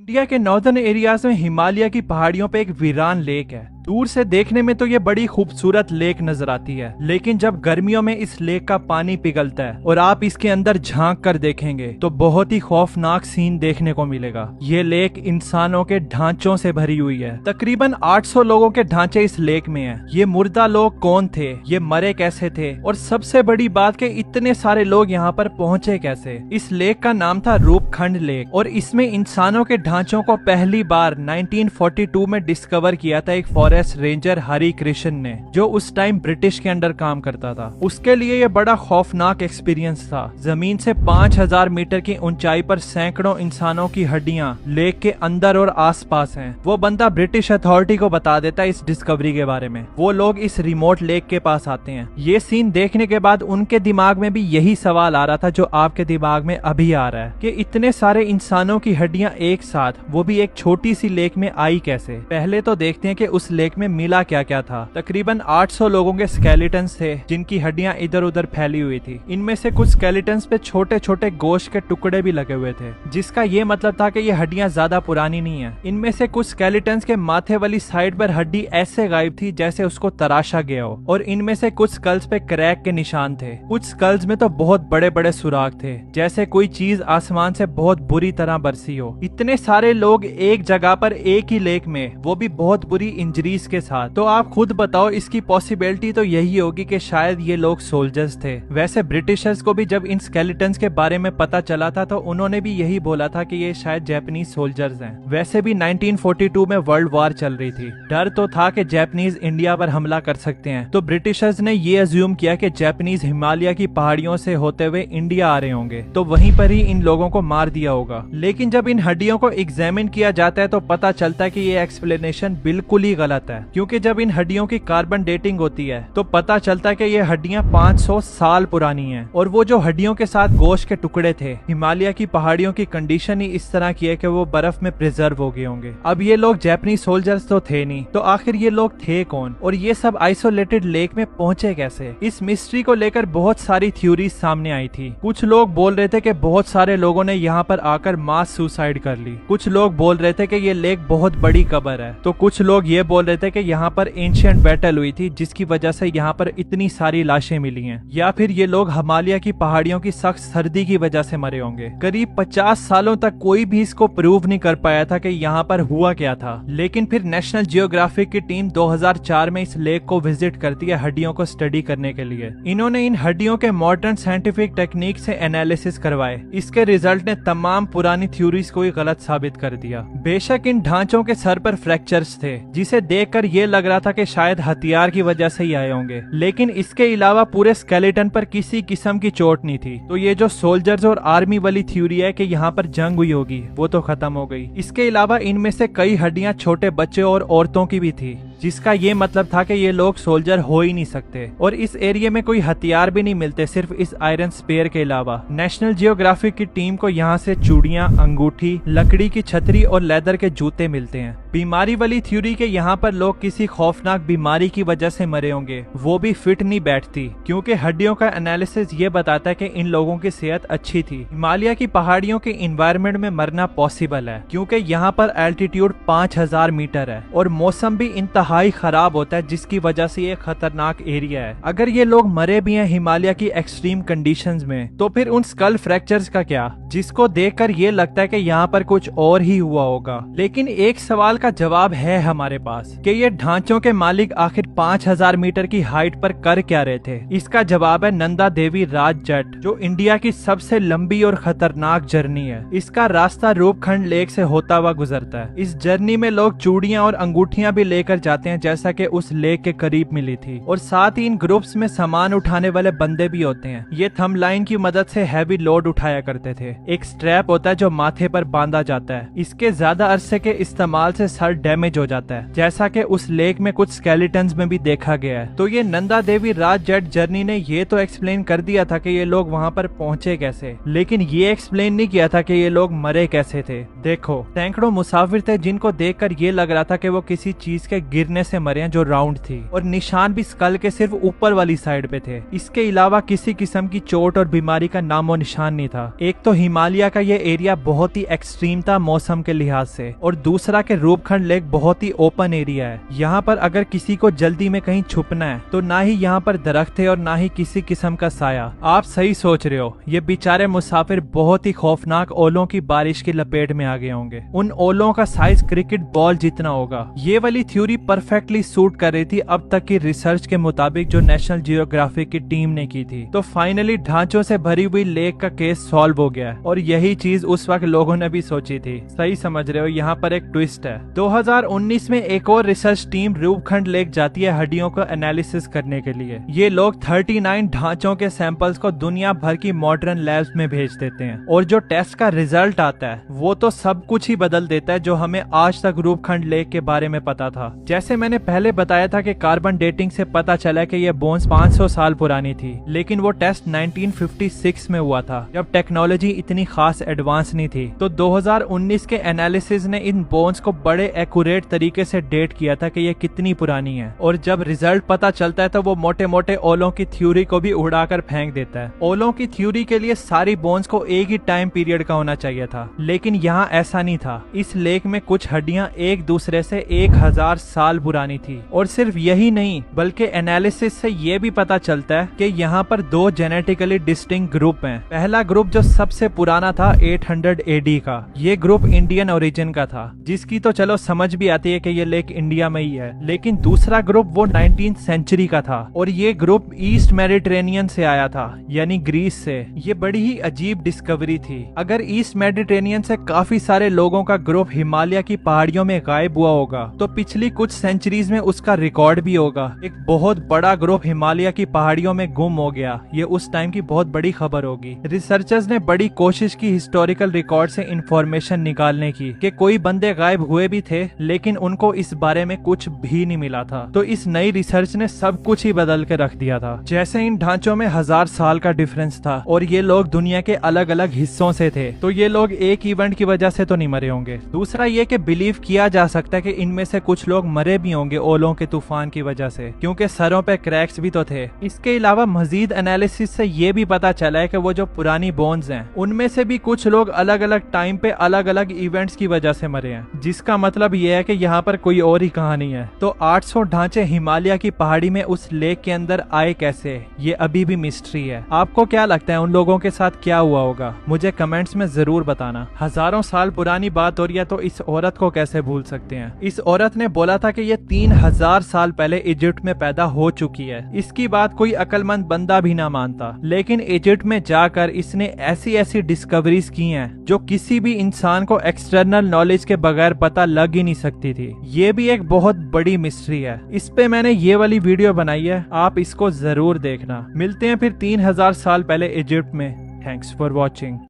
India के northern areas में हिमालय की पहाड़ियों पे एक वीरान लेक है। दूर से देखने में तो ये बड़ी खूबसूरत लेक नजर आती है, लेकिन जब गर्मियों में इस लेक का पानी पिघलता है और आप इसके अंदर झांक कर देखेंगे तो बहुत ही खौफनाक सीन देखने को मिलेगा। ये लेक इंसानों के ढांचों से भरी हुई है। तकरीबन 800 लोगों के ढांचे इस लेक में हैं। ये मुर्दा लोग कौन थे, ये मरे कैसे थे, और सबसे बड़ी बात कि इतने सारे लोग यहाँ पर पहुंचे कैसे। इस लेक का नाम था रूपखंड लेक और इसमें इंसानों के ढांचों को पहली बार 1942 में डिस्कवर किया था एक फॉरेस्ट रेंजर हरि कृष्ण ने, जो उस टाइम ब्रिटिश के अंडर काम करता था। उसके लिए ये बड़ा खौफनाक एक्सपीरियंस था। जमीन से 5000 मीटर की ऊंचाई पर सैकड़ों इंसानों की हड्डियां लेक के अंदर और आसपास हैं। वो बंदा ब्रिटिश अथॉरिटी को बता देता है इस डिस्कवरी के बारे में। वो लोग इस रिमोट लेक के पास आते हैं। ये सीन देखने के बाद उनके दिमाग में भी यही सवाल आ रहा था जो आपके दिमाग में अभी आ रहा है कि इतने सारे इंसानों की हड्डियां एक साथ, वो भी एक छोटी सी लेक में आई कैसे। पहले तो देखते हैं कि उस लेक में मिला क्या क्या था। तकरीबन 800 लोगों के स्केलेटन्स थे जिनकी हड्डियां इधर उधर फैली हुई थी। इनमें से कुछ स्केलेटन्स पे छोटे छोटे गोश्त के टुकड़े भी लगे हुए थे, जिसका ये मतलब था कि ये हड्डियां ज्यादा पुरानी नहीं है। इनमें से कुछ स्केलेटन्स के माथे वाली साइड पर हड्डी ऐसे गायब थी जैसे उसको तराशा गया हो, और इनमें से कुछ स्कल्स पे क्रैक के निशान थे। कुछ स्कल्स में तो बहुत बड़े बड़े सुराख थे, जैसे कोई चीज आसमान से बहुत बुरी तरह बरसी हो। इतने सारे लोग एक जगह पर एक ही लेक में, वो भी बहुत बुरी इंजरीज के साथ। तो आप खुद बताओ, इसकी पॉसिबिलिटी तो यही होगी कि शायद ये लोग सोल्जर्स थे। वैसे ब्रिटिशर्स को भी जब इन स्केलेटन्स के बारे में पता चला था तो उन्होंने भी यही बोला था कि ये शायद जापानीज सोल्जर्स हैं। वैसे भी 1942 में वर्ल्ड वार चल रही थी। डर तो था कि जापानीज इंडिया पर हमला कर सकते हैं, तो ब्रिटिशर्स ने ये अज्यूम किया कि जापानीज हिमालय की पहाड़ियों से होते हुए इंडिया आ रहे होंगे, तो वहीं पर ही इन लोगों को मार दिया होगा। लेकिन जब इन हड्डियों को एग्जामिन किया जाता है तो पता चलता है कि ये एक्सप्लेनेशन बिल्कुल ही गलत है, क्योंकि जब इन हड्डियों की कार्बन डेटिंग होती है तो पता चलता है कि ये हड्डियां 500 साल पुरानी हैं, और वो जो हड्डियों के साथ गोश्त के टुकड़े थे, हिमालय की पहाड़ियों की कंडीशन ही इस तरह की है कि वो बर्फ में प्रिजर्व हो गए होंगे। अब ये लोग जापानीज सोल्जर्स तो थे नहीं, तो आखिर ये लोग थे कौन, और ये सब आइसोलेटेड लेक में पहुंचे कैसे। इस मिस्ट्री को लेकर बहुत सारी थ्योरीज सामने आई थी। कुछ लोग बोल रहे थे कि बहुत सारे लोगों ने यहाँ पर आकर मास सुसाइड कर ली। कुछ लोग बोल रहे थे कि ये लेक बहुत बड़ी कब्र है, तो कुछ लोग ये बोल रहे थे कि यहाँ पर एंशिएंट बैटल हुई थी जिसकी वजह से यहाँ पर इतनी सारी लाशें मिली हैं, या फिर ये लोग हिमालय की पहाड़ियों की सख्त सर्दी की वजह से मरे होंगे। करीब 50 सालों तक कोई भी इसको प्रूव नहीं कर पाया था कि यहाँ पर हुआ क्या था। लेकिन फिर नेशनल जियोग्राफिक की टीम 2004 में इस लेक को विजिट करती है हड्डियों को स्टडी करने के लिए। इन्होंने इन हड्डियों के मॉडर्न साइंटिफिक टेक्निक से एनालिसिस करवाए। इसके रिजल्ट ने तमाम पुरानी थ्योरीज को ही गलत साबित कर दिया। बेशक इन ढांचों के सर पर फ्रैक्चर्स थे, जिसे देखकर ये लग रहा था कि शायद हथियार की वजह से ही आए होंगे, लेकिन इसके अलावा पूरे स्केलेटन पर किसी किस्म की चोट नहीं थी। तो ये जो सोल्जर्स और आर्मी वाली थ्योरी है कि यहाँ पर जंग हुई होगी, वो तो खत्म हो गई। इसके अलावा इनमें से कई हड्डियां छोटे बच्चे और औरतों की भी थी, जिसका ये मतलब था कि ये लोग सोल्जर हो ही नहीं सकते, और इस एरिया में कोई हथियार भी नहीं मिलते सिर्फ इस आयरन स्पेयर के अलावा। नेशनल जियोग्राफिक की टीम को यहाँ से चूड़ियां, अंगूठी, लकड़ी की छतरी और लेदर के जूते मिलते हैं। बीमारी वाली थ्योरी के यहाँ पर लोग किसी खौफनाक बीमारी की वजह से मरे होंगे, वो भी फिट नहीं बैठती, क्योंकि हड्डियों का एनालिसिस ये बताता है कि इन लोगों की सेहत अच्छी थी। हिमालय की पहाड़ियों के इन्वायरमेंट में मरना पॉसिबल है, क्योंकि यहाँ पर एल्टीट्यूड 5000 मीटर है और मौसम भी इंतहाई खराब होता है, जिसकी वजह से ये खतरनाक एरिया है। अगर ये लोग मरे भी हैं हिमालय की एक्सट्रीम कंडीशंस में, तो फिर उन स्कल फ्रैक्चर्स का क्या, जिसको देखकर ये लगता है कि यहाँ पर कुछ और ही हुआ होगा। लेकिन एक सवाल का जवाब है हमारे पास कि ये ढांचों के मालिक आखिर 5000 मीटर की हाइट पर कर क्या रहे थे। इसका जवाब है नंदा देवी राज जेट, जो इंडिया की सबसे लंबी और खतरनाक जर्नी है। इसका रास्ता रूपखंड लेक से होता हुआ गुजरता है। इस जर्नी में लोग चूड़ियां और अंगूठियां भी लेकर जाते हैं, जैसा कि उस लेक के करीब मिली थी, और साथ ही इन ग्रुप्स में सामान उठाने वाले बंदे भी होते हैं। ये थंब लाइन की मदद से हैवी लोड उठाया करते थे। एक स्ट्रैप होता है जो माथे पर बांधा जाता है। इसके ज्यादा अरसे के इस्तेमाल से सर डैमेज हो जाता है, जैसा कि उस लेक में कुछ स्केलेटन्स में भी देखा गया है। तो ये नंदा देवी राज जेट जर्नी ने ये तो एक्सप्लेन कर दिया था कि ये लोग वहाँ पर पहुँचे कैसे, लेकिन ये एक्सप्लेन नहीं किया था कि ये लोग मरे कैसे थे। देखो, सैकड़ों मुसाफिर थे जिनको देखकर ये लग रहा था कि वो किसी चीज के गिर गिरने से मरे हैं जो राउंड थी, और निशान भी स्कल के सिर्फ ऊपर वाली साइड पे थे। इसके अलावा किसी किस्म की चोट और बीमारी का नामो निशान नहीं था। एक तो हिमालय का ये एरिया बहुत ही एक्सट्रीम था मौसम के लिहाज से, और दूसरा के रूपखंड लेक बहुत ही ओपन एरिया है। यहाँ पर अगर किसी को जल्दी में कहीं छुपना है तो ना ही यहाँ पर दरख्त है और ना ही किसी किस्म का साया। आप सही सोच रहे हो, ये बेचारे मुसाफिर बहुत ही खौफनाक ओलों की बारिश की लपेट में आ गए होंगे। उन ओलों का साइज क्रिकेट बॉल जितना होगा। ये वाली थ्योरी परफेक्टली सूट कर रही थी अब तक की रिसर्च के मुताबिक जो नेशनल जियोग्राफिक की टीम ने की थी। तो फाइनली ढांचों से भरी हुई लेक का केस सॉल्व हो गया, और यही चीज उस वक्त लोगों ने भी सोची थी। सही समझ रहे हो, यहाँ पर एक ट्विस्ट है। 2019 में एक और रिसर्च टीम रूपखंड लेक जाती है हड्डियों का एनालिसिस करने के लिए। ये लोग 39 ढांचों के सैंपल्स को दुनिया भर की मॉडर्न लैब्स में भेज देते हैं, और जो टेस्ट का रिजल्ट आता है वो तो सब कुछ ही बदल देता है जो हमें आज तक रूपखंड लेक के बारे में पता था। जैसे मैंने पहले बताया था कि कार्बन डेटिंग से पता चला कि ये बोन्स 500 साल पुरानी थी, लेकिन वो टेस्ट 1956 में हुआ था जब टेक्नोलॉजी इतनी खास एडवांस नहीं थी। तो 2019 के एनालिसिस ने इन बोन्स को बड़े एक्यूरेट तरीके से डेट किया था कि ये कितनी पुरानी है, और जब रिजल्ट पता चलता है तो वो मोटे मोटे ओलों की थ्योरी को भी उड़ाकर फेंक देता है। ओलों की थ्योरी के लिए सारी बोन्स को एक ही टाइम पीरियड का होना चाहिए था, लेकिन यहाँ ऐसा नहीं था। इस लेक में कुछ हड्डियां एक दूसरे से 1000 साल पुरानी थी, और सिर्फ यही नहीं बल्कि एनालिसिस से ये भी पता चलता है कि यहाँ पर दो जेनेटिकली डिस्टिंक्ट ग्रुप हैं। पहला ग्रुप जो सबसे पुराना था 800 AD का, ये ग्रुप इंडियन ओरिजिन का था, जिसकी तो चलो समझ भी आती है कि ये लेक इंडिया में ही है। लेकिन दूसरा ग्रुप वो 19th सेंचुरी का था, और ये ग्रुप ईस्ट मेडिटेरेनियन से आया था, यानी ग्रीस से। ये बड़ी ही अजीब डिस्कवरी थी। अगर ईस्ट मेडिटेरेनियन से काफी सारे लोगों का ग्रुप हिमालय की पहाड़ियों में गायब हुआ होगा, तो पिछली कुछ सेंचुरीज में उसका रिकॉर्ड भी होगा। एक बहुत बड़ा ग्रुप हिमालय की पहाड़ियों में गुम हो गया, ये उस टाइम की बहुत बड़ी खबर होगी। रिसर्चर्स ने बड़ी कोशिश की हिस्टोरिकल रिकॉर्ड से इंफॉर्मेशन निकालने की कि कोई बंदे गायब हुए भी थे, लेकिन उनको इस बारे में कुछ भी नहीं मिला था। तो इस नई रिसर्च ने सब कुछ ही बदल के रख दिया था। जैसे इन ढांचों में 1000 साल का डिफरेंस था, और ये लोग दुनिया के अलग अलग हिस्सों से थे, तो ये लोग एक इवेंट की वजह से तो नहीं मरे होंगे। दूसरा ये कि बिलीव किया जा सकता है कि इनमें से कुछ लोग मरे भी होंगे ओलों के तूफान की वजह से, क्योंकि सरों पे क्रैक्स भी तो थे। इसके अलावा मजीद एनालिसिस से ये भी पता चला है कि वो जो पुरानी बोन्स हैं उनमें से भी कुछ लोग अलग अलग टाइम पे अलग अलग इवेंट्स की वजह से मरे हैं, जिसका मतलब ये है कि यहाँ पर कोई और ही कहानी है। तो 800 ढांचे हिमालय की पहाड़ी में उस लेक के अंदर आए कैसे, ये अभी भी मिस्ट्री है। आपको क्या लगता है उन लोगों के साथ क्या हुआ होगा? मुझे कमेंट्स में जरूर बताना। हजारों साल पुरानी बात हो रही है तो इस औरत को कैसे भूल सकते हैं। इस औरत ने बोला था कि ये 3000 साल पहले इजिप्ट में पैदा हो चुकी है। इसकी बात कोई अक्लमंद बंदा भी ना मानता, लेकिन इजिप्ट में जाकर इसने ऐसी ऐसी डिस्कवरीज की हैं जो किसी भी इंसान को एक्सटर्नल नॉलेज के बगैर पता लग ही नहीं सकती थी। ये भी एक बहुत बड़ी मिस्ट्री है। इस पे मैंने ये वाली वीडियो बनाई है, आप इसको जरूर देखना। मिलते हैं फिर 3000 साल पहले इजिप्ट में। Thanks for watching.